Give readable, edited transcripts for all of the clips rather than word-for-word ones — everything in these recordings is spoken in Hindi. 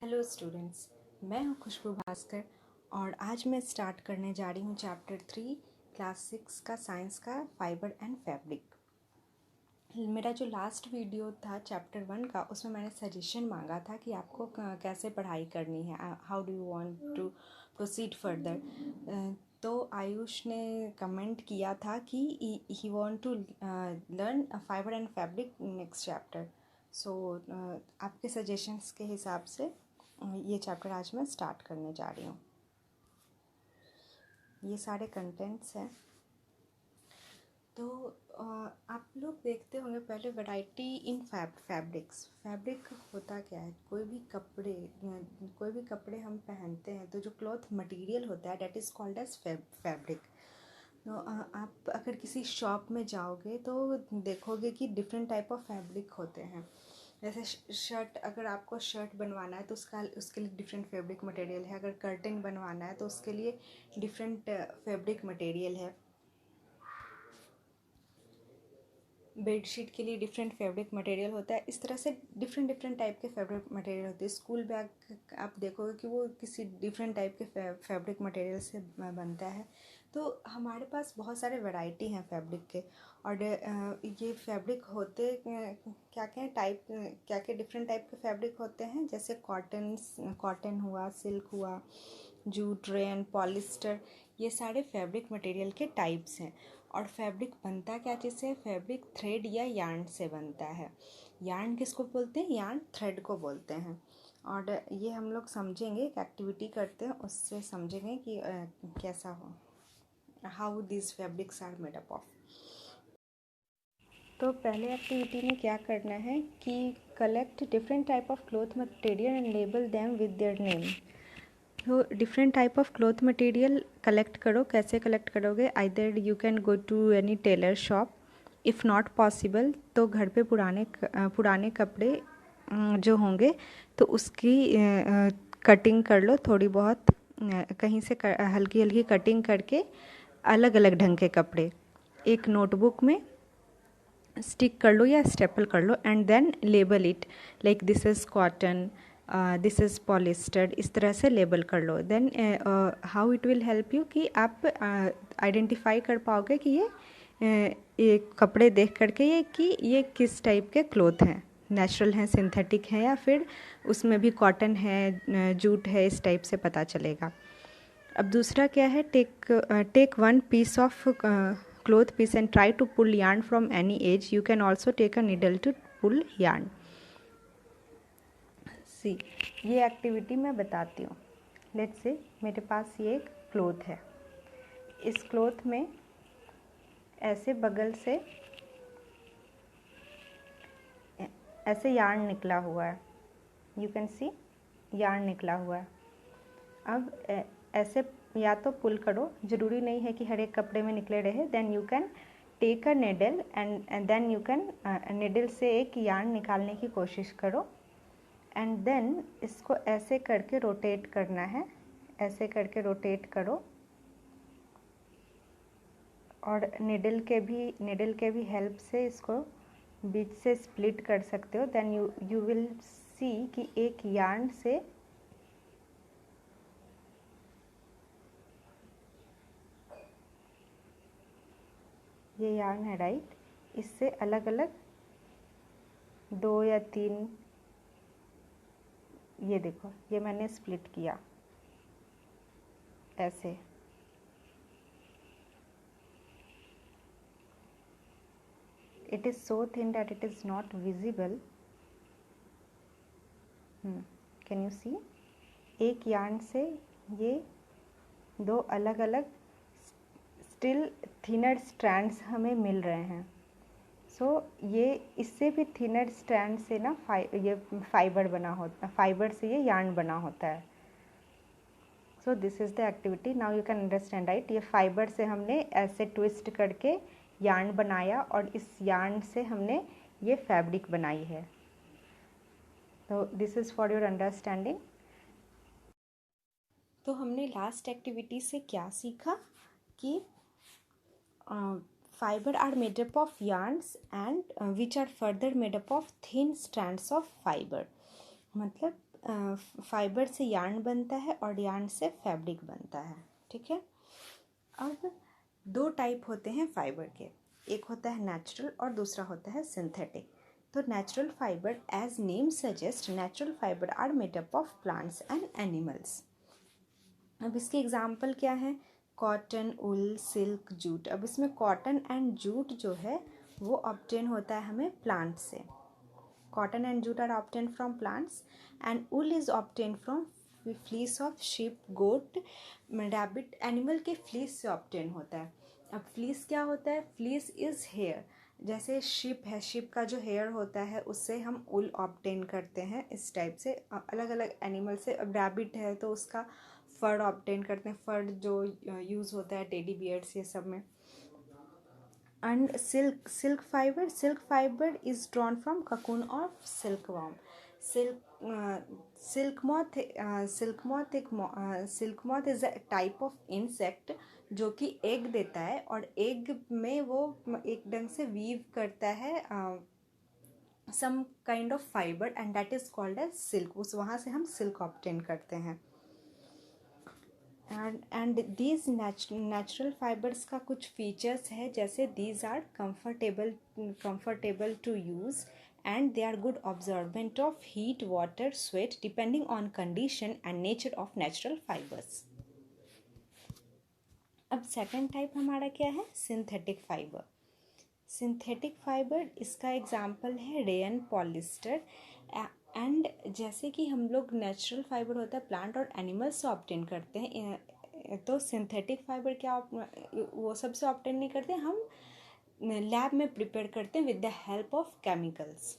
हेलो स्टूडेंट्स, मैं हूं खुशबू भास्कर और आज मैं स्टार्ट करने जा रही हूं चैप्टर 3 क्लास 6 का साइंस का फाइबर एंड फैब्रिक। मेरा जो लास्ट वीडियो था चैप्टर 1 का, उसमें मैंने सजेशन मांगा था कि आपको कैसे पढ़ाई करनी है, how do you want to proceed further. तो आयुष ने कमेंट किया था कि he want to learn fibre and fabric next chapter. So आपके सजेशंस के हिसाब से ये चैप्टर आज मैं स्टार्ट करने जा रही हूँ। ये सारे कंटेंट्स हैं। तो आप लोग देखते होंगे पहले वैरायटी इन फैब्रिक्स। फैब्रिक होता क्या है? कोई भी कपड़े हम पहनते हैं तो जो क्लॉथ मटेरियल होता है that is called as fabric. तो आप अगर किसी शॉप में जाओगे तो देखोगे कि डिफरेंट टाइप ऑफ फैब्रिक होते हैं। जैसे शर्ट, अगर आपको शर्ट बनवाना है तो उसके लिए डिफरेंट फैब्रिक मटेरियल है। अगर कर्टेन बनवाना है तो उसके लिए डिफरेंट फैब्रिक मटेरियल है। बेडशीट के लिए डिफरेंट फैब्रिक मटेरियल होता है। इस तरह से डिफरेंट डिफरेंट टाइप के फैब्रिक मटेरियल होते हैं। स्कूल बैग आप देखोगे कि वो किसी डिफरेंट टाइप के फैब्रिक मटेरियल से बनता है। तो हमारे पास बहुत सारे वैरायटी हैं फैब्रिक के। और ये फैब्रिक होते क्या क्या टाइप, क्या क्या डिफरेंट टाइप के फैब्रिक होते हैं, जैसे कॉटन हुआ, सिल्क हुआ, जूट, रेन, पॉलिस्टर, ये सारे फैब्रिक मटेरियल के टाइप्स हैं। और फैब्रिक बनता क्या चीज़ से? फैब्रिक थ्रेड या यार्न से बनता है। यार्न किसको बोलते हैं? यार्न थ्रेड को बोलते हैं। और ये हम लोग समझेंगे, एक एक्टिविटी करते हैं, उससे समझेंगे कि कैसा हो, how this fabrics are made up of. तो पहले एक्टिविटी में क्या करना है कि collect different type of cloth material and label them with their name. तो different type of cloth material collect करो। कैसे कलेक्ट करोगे? Either you can go to any tailor shop, if not possible तो घर पे पुराने कपड़े जो होंगे तो उसकी कटिंग कर लो थोड़ी बहुत, कहीं से हल्की हल्की कटिंग करके अलग अलग ढंग के कपड़े एक नोटबुक में स्टिक कर लो या स्टेपल कर लो and then label it like this is cotton, this is polyester. इस तरह से लेबल कर लो। Then how it will help you कि आप आइडेंटिफाई कर पाओगे कि ये कपड़े देख करके ये किस टाइप के क्लॉथ हैं, नेचुरल हैं, सिंथेटिक हैं, या फिर उसमें भी कॉटन है, जूट है, इस टाइप से पता चलेगा। अब दूसरा क्या है? Take one piece of cloth piece and try to pull yarn from any edge. You can also take a needle to pull yarn. सी, ये एक्टिविटी मैं बताती हूँ। लेट्स से मेरे पास ये एक क्लॉथ है। इस क्लॉथ में ऐसे बगल से ऐसे यार्न निकला हुआ है। यू कैन सी यार्न निकला हुआ है। अब ऐसे या तो पुल करो, ज़रूरी नहीं है कि हर एक कपड़े में निकले रहे। Then you can take a needle and then you can needle से एक यार्न निकालने की कोशिश करो एंड देन इसको ऐसे करके रोटेट करना है। ऐसे करके रोटेट करो और निडल के भी हेल्प से इसको बीच से स्प्लिट कर सकते हो। देन यू विल सी कि एक यार्न से ये यार्न है, राइट, इससे अलग अलग 2 या 3, ये देखो, ये मैंने स्प्लिट किया ऐसे। It is so thin that it is not visible. Can you see? एक यार्न से ये 2 अलग अलग स्टिल थिनर स्ट्रैंड्स हमें मिल रहे हैं। सो ये इससे भी थिनर स्ट्रैंड से ना ये फाइबर बना होता, फाइबर से ये यार्न बना होता है। So this is the activity. Now you can understand, right? ये फाइबर से हमने ऐसे ट्विस्ट करके यार्न बनाया और इस यार्न से हमने ये फैब्रिक बनाई है। तो this is for your understanding. तो हमने लास्ट एक्टिविटी से क्या सीखा कि fiber are made up of yarns and which are further made up of thin strands of fiber। मतलब फाइबर से यार्न बनता है और यार्न से फैब्रिक बनता है, ठीक है। अब दो टाइप होते हैं फाइबर के, एक होता है नेचुरल और दूसरा होता है सिंथेटिक। तो natural fibre, as name suggest, natural fibre are made up of plants and animals. अब इसके एग्जाम्पल क्या है? Cotton, wool, silk, jute. अब इसमें कॉटन एंड जूट जो है वो ऑब्टेन होता है हमें प्लांट से। Cotton and jute are obtain from plants and wool is obtain from fleece of sheep, goat, rabbit, animal के फ्लीस से ऑब्टेन होता है। अब फ्लीस क्या होता है? Fleece is hair. जैसे शिप है, शिप का जो हेयर होता है उससे हम ऊल ऑब्टेन करते हैं, इस टाइप से अलग अलग एनिमल से। अब रैबिट है तो उसका फर ऑब्टेन करते हैं, फर जो यूज़ होता है टेडी बियर्स ये सब में। And silk fibre is drawn from cocoon of silk worm. Silk moth is a type of insect जो कि एग देता है और एग में वो एक ढंग से वीव करता है some kind of fibre and that is called as silk. उस वहाँ से हम सिल्क ऑब्टेन करते हैं। एंड दीज नेचुरल फाइबर्स का कुछ फीचर्स है, जैसे these are comfortable to use and they are good absorbent of heat, water, sweat depending on condition and nature of natural fibres. अब सेकेंड टाइप हमारा क्या है? Synthetic fibre. सिंथेटिक फाइबर, इसका एग्जाम्पल है रेयन, पॉलिस्टर। एंड जैसे कि हम लोग नेचुरल फाइबर होता है प्लांट और एनिमल्स से ऑब्टेन करते हैं, तो सिंथेटिक फाइबर क्या वो सब से ऑब्टेन नहीं करते, हम लैब में प्रिपेयर करते हैं with the help of chemicals.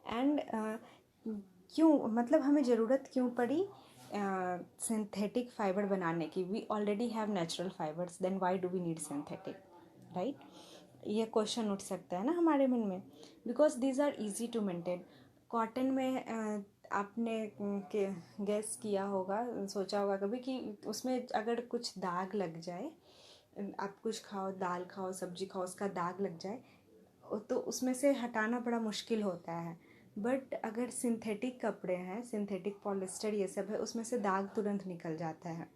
And क्यों, मतलब हमें ज़रूरत क्यों पड़ी सिंथेटिक फाइबर बनाने की? We already have natural fibres, then why do we need synthetic, right? ये क्वेश्चन उठ सकता है ना हमारे मन में, because these are easy to maintain. Cotton में आपने गेस किया होगा, सोचा होगा कभी कि उसमें अगर कुछ दाग लग जाए, आप कुछ खाओ, दाल खाओ, सब्जी खाओ, उसका दाग लग जाए तो उसमें से हटाना बड़ा मुश्किल होता है। बट अगर सिंथेटिक कपड़े हैं, सिंथेटिक पॉलिस्टर ये सब है, उसमें से दाग तुरंत निकल जाता है।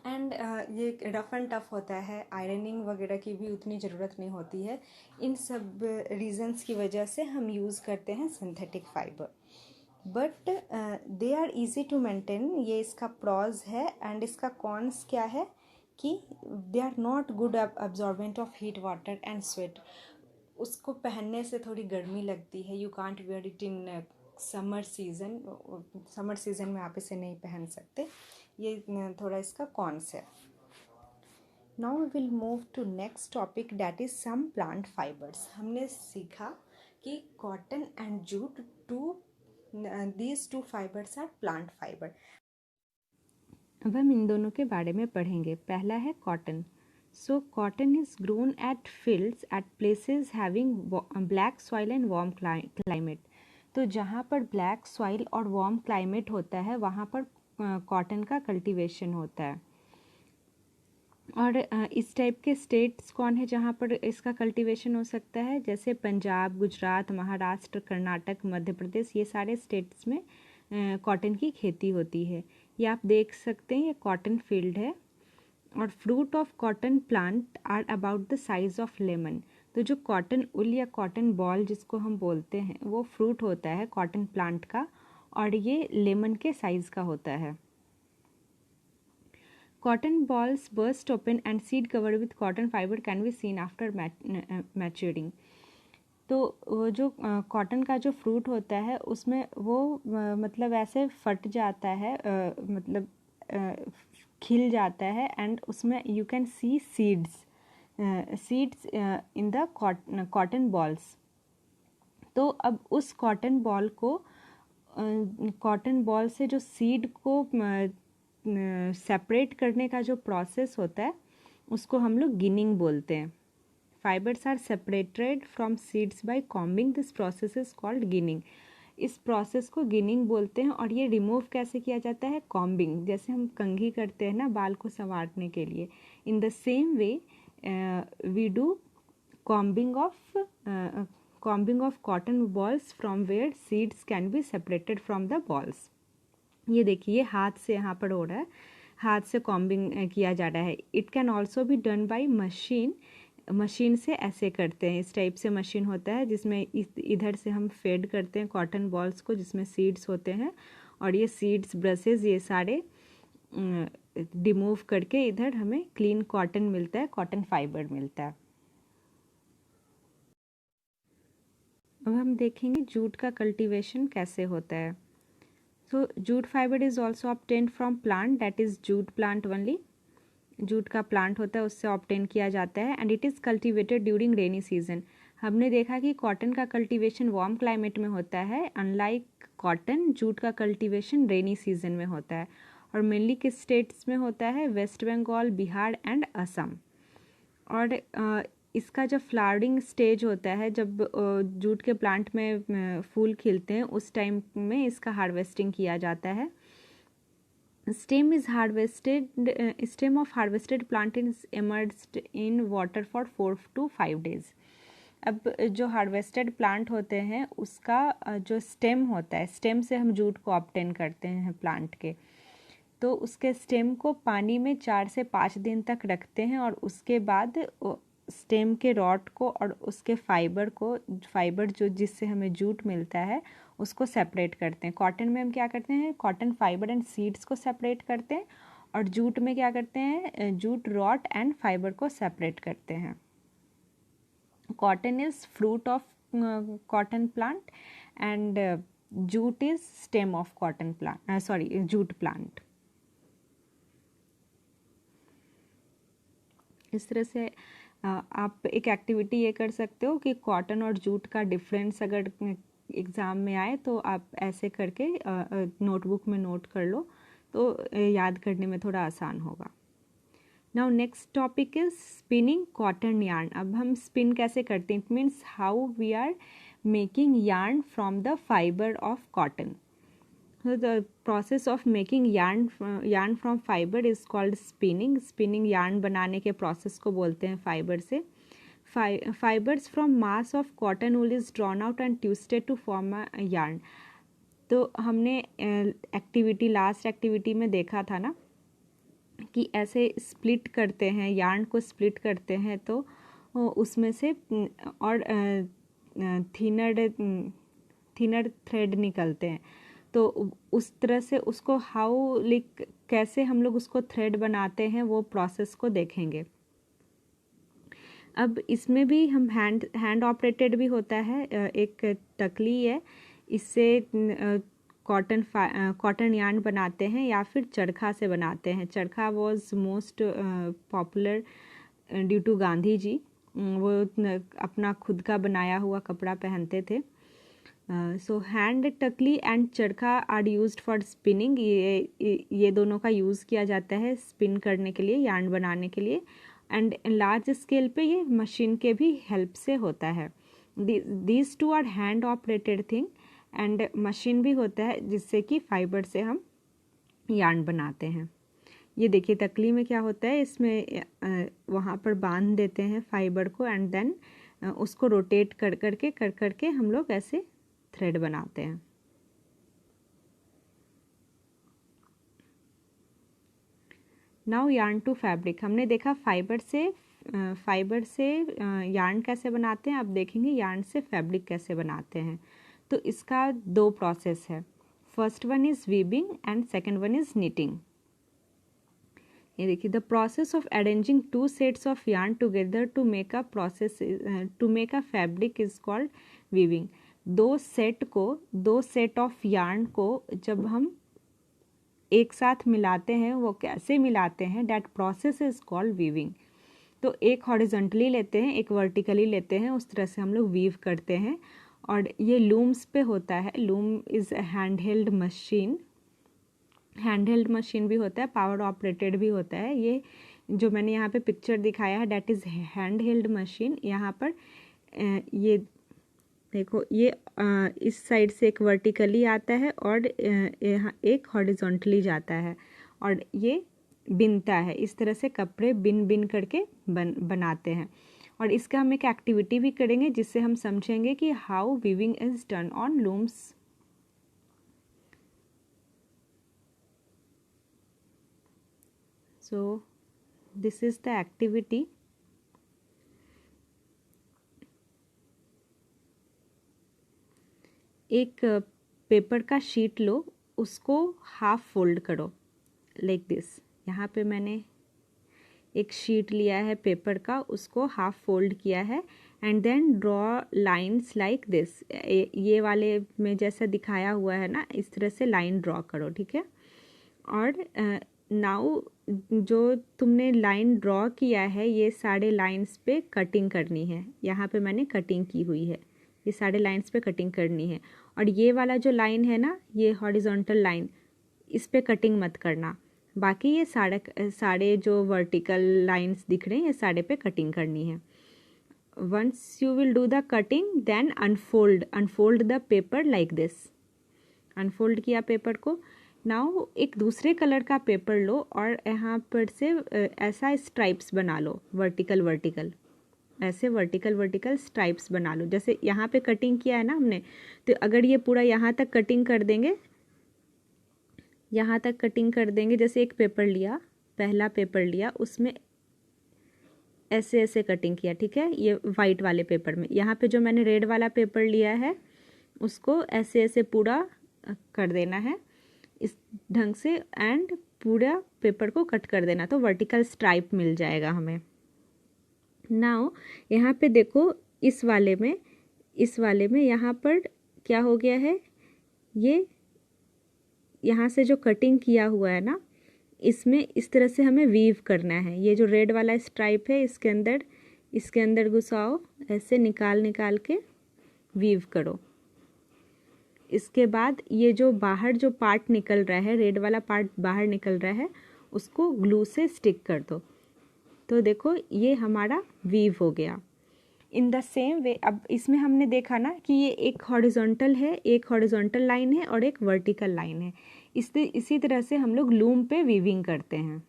एंड ये रफ़ एंड टफ़ होता है, आयरनिंग वगैरह की भी उतनी ज़रूरत नहीं होती है। इन सब रीज़न्स की वजह से हम यूज़ करते हैं synthetic fibre. But they are easy to maintain, ये इसका प्रॉज है। एंड इसका कॉन्स क्या है कि they are not good absorbent of heat, water and sweat. उसको पहनने से थोड़ी गर्मी लगती है, you can't wear it in summer season में आप इसे नहीं पहन सकते। ये थोड़ा इसका कॉन्स है। Now we will move to next topic, that is some plant fibres. हमने सीखा कि cotton and jute, these two fibres are plant fibre. अब हम इन दोनों के बारे में पढ़ेंगे। पहला है cotton. So cotton is grown at fields at places having black soil and warm climate. तो जहाँ पर ब्लैक सॉइल और वार्म क्लाइमेट होता है वहाँ पर कॉटन का कल्टीवेशन होता है। और इस टाइप के स्टेट्स कौन है जहाँ पर इसका कल्टीवेशन हो सकता है? जैसे पंजाब, गुजरात, महाराष्ट्र, कर्नाटक, मध्य प्रदेश, ये सारे स्टेट्स में कॉटन की खेती होती है। ये आप देख सकते हैं, ये कॉटन फील्ड है। और fruit of cotton plant are about the size of lemon. तो जो कॉटन उल या कॉटन बॉल जिसको हम बोलते हैं, वो फ्रूट होता है कॉटन प्लांट का, और ये लेमन के साइज़ का होता है। Cotton balls burst open and seed covered with cotton fiber can be seen after maturing. तो वो जो कॉटन का जो फ्रूट होता है उसमें वो मतलब ऐसे फट जाता है, मतलब खिल जाता है, एंड उसमें you can see seeds in the cotton balls. तो अब उस कॉटन बॉल को, कॉटन बॉल से जो सीड को सेपरेट करने का जो प्रोसेस होता है उसको हम लोग गिनिंग बोलते हैं। Fibres are separated from seeds by combing, this process is called ginning. इस प्रोसेस को गिनिंग बोलते हैं। और ये रिमूव कैसे किया जाता है? कॉम्बिंग, जैसे हम कंघी करते हैं ना बाल को संवारने के लिए, in the same way we do combing of combing of cotton balls from where seeds can be separated from the balls. ये देखिए हाथ से यहाँ पर हो रहा है, हाथ से कॉम्बिंग किया जा रहा है। It can also be done by machine, machine से ऐसे करते हैं। इस टाइप से मशीन होता है जिसमें इधर से हम फेड करते हैं कॉटन बॉल्स को जिसमें सीड्स होते हैं, और ये सीड्स ब्रशेज ये सारे रिमूव करके इधर हमें क्लीन कॉटन मिलता है, कॉटन फाइबर मिलता है। अब हम देखेंगे जूट का कल्टीवेशन कैसे होता है। So jute fibre is also obtained from plant, that is jute plant only. Jute का प्लांट होता है उससे ऑब्टेन किया जाता है, and it is cultivated during rainy season. हमने देखा कि कॉटन का कल्टीवेशन वार्म क्लाइमेट में होता है, अनलाइक कॉटन जूट का कल्टीवेशन रेनी सीजन में होता है। और मेनली किस स्टेट्स में होता है, वेस्ट बंगाल, बिहार एंड असम। और इसका जब फ्लावरिंग स्टेज होता है, जब जूट के प्लांट में फूल खिलते हैं, उस टाइम में इसका हार्वेस्टिंग किया जाता है। Stem of harvested plant is immersed in water for 4 to 5 days। अब जो हार्वेस्टेड प्लांट होते हैं उसका जो स्टेम होता है, स्टेम से हम जूट को ऑब्टेन करते हैं प्लांट के, तो उसके स्टेम को पानी में 4 से 5 दिन तक रखते हैं, और उसके बाद स्टेम के रॉट को और उसके फाइबर जो जिससे हमें जूट मिलता है उसको सेपरेट करते हैं। कॉटन में हम क्या करते हैं, कॉटन फाइबर एंड सीड्स को सेपरेट करते हैं, और जूट में क्या करते हैं, जूट रॉट एंड फाइबर को सेपरेट करते हैं। Cotton is fruit of cotton plant and jute is stem of cotton plant, jute plant. इस तरह से आप एक एक्टिविटी ये कर सकते हो कि कॉटन और जूट का डिफरेंस अगर एग्ज़ाम में आए तो आप ऐसे करके नोटबुक में नोट कर लो, तो याद करने में थोड़ा आसान होगा। Now next topic is spinning cotton yarn. अब हम स्पिन कैसे करते हैं, it means how we are making yarn from the fibre of cotton. So the process of making yarn from fiber is called spinning। spinning yarn बनाने के process को बोलते हैं फाइबर से। Fibers from mass of cotton wool is drawn out and twisted to form a yarn। तो हमने लास्ट एक्टिविटी में देखा था ना कि ऐसे स्प्लिट करते हैं, यार्न को स्प्लिट करते हैं तो उसमें से और थिनर थ्रेड निकलते हैं। तो उस तरह से उसको कैसे हम लोग उसको थ्रेड बनाते हैं वो प्रोसेस को देखेंगे। अब इसमें भी हम हैंड ऑपरेटेड भी होता है। एक तकली है, इससे कॉटन यार्न बनाते हैं या फिर चरखा से बनाते हैं। Charkha was most popular due to Gandhi ji. वो अपना खुद का बनाया हुआ कपड़ा पहनते थे। So hand takli and charkha are used for spinning. ये दोनों का यूज़ किया जाता है स्पिन करने के लिए, यार्न बनाने के लिए। एंड लार्ज स्केल पे ये मशीन के भी हेल्प से होता है। These two are hand operated thing, and machine भी होता है जिससे कि फाइबर से हम यार्न बनाते हैं। ये देखिए तकली में क्या होता है, इसमें वहाँ पर बांध देते हैं फाइबर को, एंड देन उसको रोटेट कर करके हम लोग ऐसे थ्रेड बनाते हैं। Now yarn to fabric. हमने देखा फाइबर से यार्न कैसे बनाते हैं, अब देखेंगे यार्न से फैब्रिक कैसे बनाते हैं। तो इसका 2 प्रोसेस है। First one is weaving and second one is knitting. ये देखिए, the process of arranging 2 sets of yarn together to make a fabric is called weaving. 2 set of yarn को जब हम एक साथ मिलाते हैं, वो कैसे मिलाते हैं, that process is called weaving. तो एक हॉरिजॉन्टली लेते हैं, एक वर्टिकली लेते हैं, उस तरह से हम लोग वीव करते हैं। और ये लूम्स पे होता है। Loom is hand held machine भी होता है, पावर ऑपरेटेड भी होता है। ये जो मैंने यहाँ पे पिक्चर दिखाया है that is hand held machine. यहाँ पर ये देखो, ये इस साइड से एक वर्टिकली आता है और यहाँ एक हॉरिजॉन्टली जाता है, और ये बिनता है। इस तरह से कपड़े बिन करके बनाते हैं। और इसका हम एक एक्टिविटी भी करेंगे जिससे हम समझेंगे कि how weaving is done on looms. So this is the activity. एक पेपर का शीट लो, उसको हाफ फोल्ड करो लाइक दिस। यहाँ पे मैंने एक शीट लिया है पेपर का, उसको हाफ फोल्ड किया है and then draw lines like this. ये वाले में जैसा दिखाया हुआ है ना, इस तरह से लाइन ड्रॉ करो, ठीक है। और नाउ जो तुमने लाइन ड्रॉ किया है, ये सारे लाइंस पे कटिंग करनी है। यहाँ पे मैंने कटिंग की हुई है, ये सारे लाइंस पे कटिंग करनी है। और ये वाला जो लाइन है ना, ये हॉरिजॉन्टल लाइन, इस पे कटिंग मत करना। बाकी ये सारे जो वर्टिकल लाइंस दिख रहे हैं, ये सारे पे कटिंग करनी है। Once you will do the cutting then unfold the paper like this. Unfold किया पेपर को। नाउ एक दूसरे कलर का पेपर लो और यहाँ पर से ऐसा स्ट्राइप्स बना लो, वर्टिकल ऐसे वर्टिकल स्ट्राइप्स बना लो। जैसे यहाँ पे कटिंग किया है ना हमने, तो अगर ये पूरा यहाँ तक कटिंग कर देंगे, यहाँ तक कटिंग कर देंगे, जैसे एक पेपर लिया, पहला पेपर लिया, उसमें ऐसे ऐसे कटिंग किया, ठीक है। ये वाइट वाले पेपर में, यहाँ पे जो मैंने रेड वाला पेपर लिया है, उसको ऐसे ऐसे पूरा कर देना है इस ढंग से, एंड पूरा पेपर को कट कर देना, तो वर्टिकल स्ट्राइप मिल जाएगा हमें। नाउ यहाँ पे देखो, इस वाले में यहाँ पर क्या हो गया है, ये यहाँ से जो कटिंग किया हुआ है ना, इसमें इस तरह से हमें वीव करना है। ये जो रेड वाला स्ट्राइप है, इसके अंदर घुसाओ, ऐसे निकाल के वीव करो। इसके बाद ये जो बाहर जो पार्ट निकल रहा है, रेड वाला पार्ट बाहर निकल रहा है, उसको ग्लू से स्टिक कर दो। तो देखो ये हमारा वीव हो गया। इन द सेम वे, अब इसमें हमने देखा ना कि ये एक हॉरिजॉन्टल है, एक हॉरिजॉन्टल लाइन है और एक वर्टिकल लाइन है। इसी तरह से हम लोग लूम पे वीविंग करते हैं।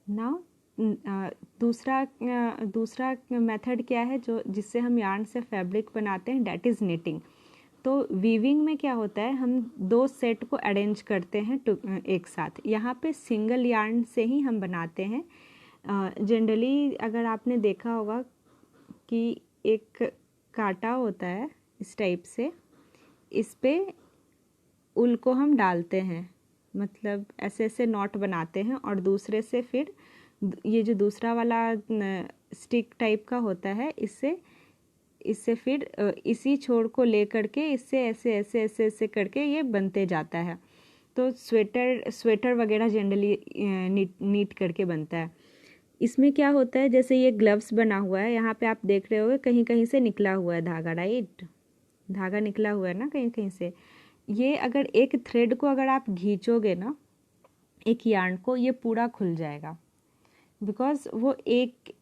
नाउ दूसरा मेथड क्या है, जिससे हम यार्न से फैब्रिक बनाते हैं, डेट इज़ निटिंग। तो वीविंग में क्या होता है, हम दो सेट को अरेंज करते हैं एक साथ। यहाँ पे सिंगल यार्न से ही हम बनाते हैं। जनरली अगर आपने देखा होगा कि एक कांटा होता है इस टाइप से, इस पे उल को हम डालते हैं, मतलब ऐसे ऐसे नॉट बनाते हैं, और दूसरे से फिर ये जो दूसरा वाला स्टिक टाइप का होता है, इससे फिर इसी छोर को ले करके इससे ऐसे करके ये बनते जाता है। तो स्वेटर वगैरह जनरली नीट करके बनता है। इसमें क्या होता है, जैसे ये ग्लव्स बना हुआ है, यहाँ पे आप देख रहे होगे कहीं कहीं से निकला हुआ है धागा, राइट। धागा निकला हुआ है ना कहीं कहीं से। ये अगर एक थ्रेड को अगर आप खींचोगे ना, एक यार्न को, ये पूरा खुल जाएगा। बिकॉज वो एक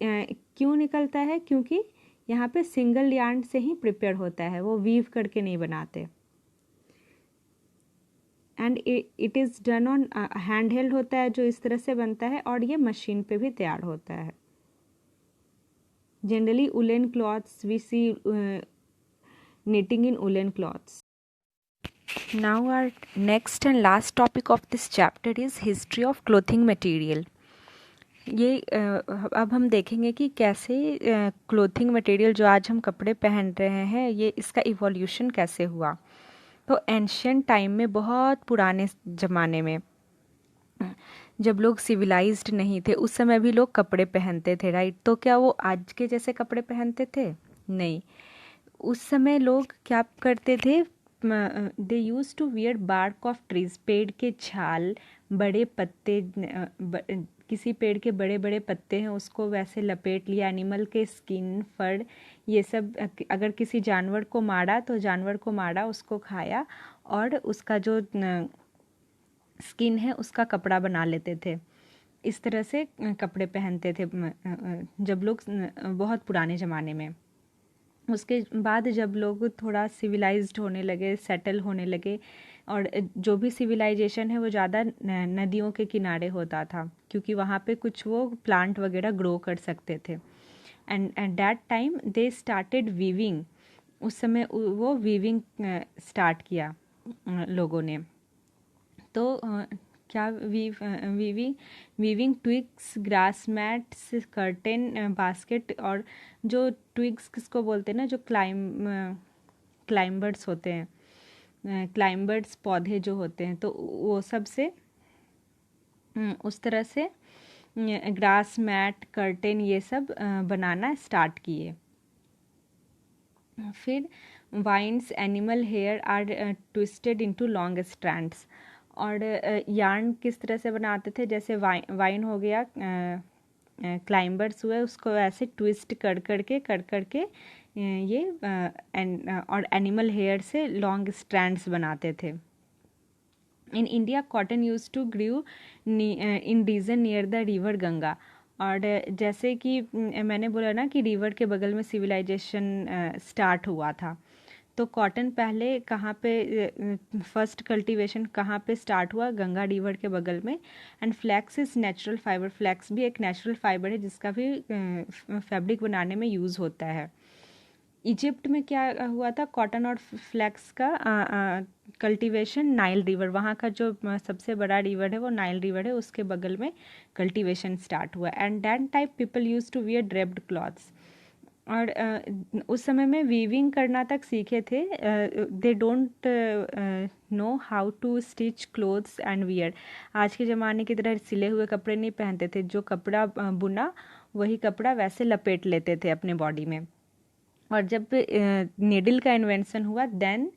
क्यों निकलता है, क्योंकि यहाँ पे सिंगल यार्न से ही प्रिपेयर होता है, वो वीव करके नहीं बनाते। And it is done on hand held होता है, जो इस तरह से बनता है, और ये मशीन पे भी तैयार होता है। Generally woollen clothes we see knitting in woolen cloths. Now our next and last topic of this chapter is history of clothing material. ये अब हम देखेंगे कि कैसे क्लोथिंग मटेरियल जो आज हम कपड़े पहन रहे हैं, ये इसका इवोल्यूशन कैसे हुआ। तो एंशियंट टाइम में, बहुत पुराने ज़माने में, जब लोग सिविलाइज्ड नहीं थे, उस समय भी लोग कपड़े पहनते थे, राइट। तो क्या वो आज के जैसे कपड़े पहनते थे? नहीं। उस समय लोग क्या करते थे, they use to wear bark of trees, पेड़ के छाल, बड़े पत्ते, किसी पेड़ के बड़े बड़े पत्ते हैं उसको वैसे लपेट लिया, एनिमल के स्किन, फर, ये सब। अगर किसी जानवर को मारा तो जानवर को मारा, उसको खाया, और उसका जो स्किन है उसका कपड़ा बना लेते थे। इस तरह से कपड़े पहनते थे जब लोग, बहुत पुराने ज़माने में। उसके बाद जब लोग थोड़ा सिविलाइज्ड होने लगे, सेटल होने लगे, और जो भी सिविलाइजेशन है वो ज़्यादा नदियों के किनारे होता था, क्योंकि वहाँ पे कुछ वो प्लांट वगैरह ग्रो कर सकते थे। And at that time they started weaving, उस समय वो वीविंग स्टार्ट किया लोगों ने। तो क्या weaving weaving twigs, grass mats, curtain, basket, और जो ट्विग्स किसको बोलते हैं ना, जो क्लाइंबर्स होते हैं, क्लाइंबर्स पौधे जो होते हैं, तो वो सब से उस तरह से ग्रास मैट, कर्टेन, ये सब बनाना स्टार्ट किए। फिर vines, animal hair are twisted into long strands, और यार्न किस तरह से बनाते थे, जैसे वाइन हो गया, क्लाइंबर्स हुए, उसको ऐसे ट्विस्ट कर करके ये और एनिमल हेयर से लॉन्ग स्ट्रैंड्स बनाते थे। In India cotton use to grow in region near the river Ganga, और जैसे कि मैंने बोला ना कि रिवर के बगल में सिविलाइजेशन स्टार्ट हुआ था, तो कॉटन पहले कहाँ पे फर्स्ट कल्टीवेशन कहाँ पे स्टार्ट हुआ, गंगा रिवर के बगल में। And flax is natural fibre, flax भी एक नेचुरल फाइबर है जिसका भी फैब्रिक बनाने में यूज़ होता है। इजिप्ट में क्या हुआ था, कॉटन और फ्लैक्स का कल्टीवेशन नाइल रिवर, वहाँ का जो सबसे बड़ा रिवर है वो नाइल रिवर है, उसके बगल में कल्टीवेशन स्टार्ट हुआ। And that type people use to wear draped clothes, और उस समय में वीविंग करना तक सीखे थे। They don't know how to stitch clothes and wear, आज के ज़माने की तरह सिले हुए कपड़े नहीं पहनते थे, जो कपड़ा बुना वही कपड़ा वैसे लपेट लेते थे अपने बॉडी में। और जब नीडल का इन्वेंशन हुआ, then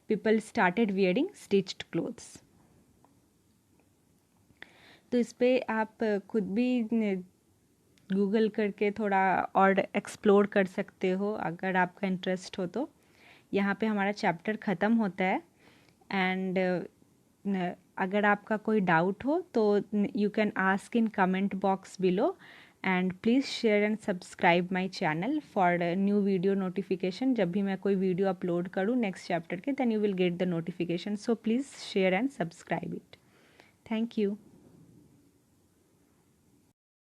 people started wearing stitched clothes. तो इस पे आप खुद भी गूगल करके थोड़ा और एक्सप्लोर कर सकते हो अगर आपका इंटरेस्ट हो तो। यहाँ पे हमारा चैप्टर ख़त्म होता है। एंड अगर आपका कोई डाउट हो तो you can ask in comment box below, and please share and subscribe my channel for new video notification. जब भी मैं कोई वीडियो अपलोड करूँ नेक्स्ट चैप्टर के, then you will get the notification, so please share and subscribe it. Thank you.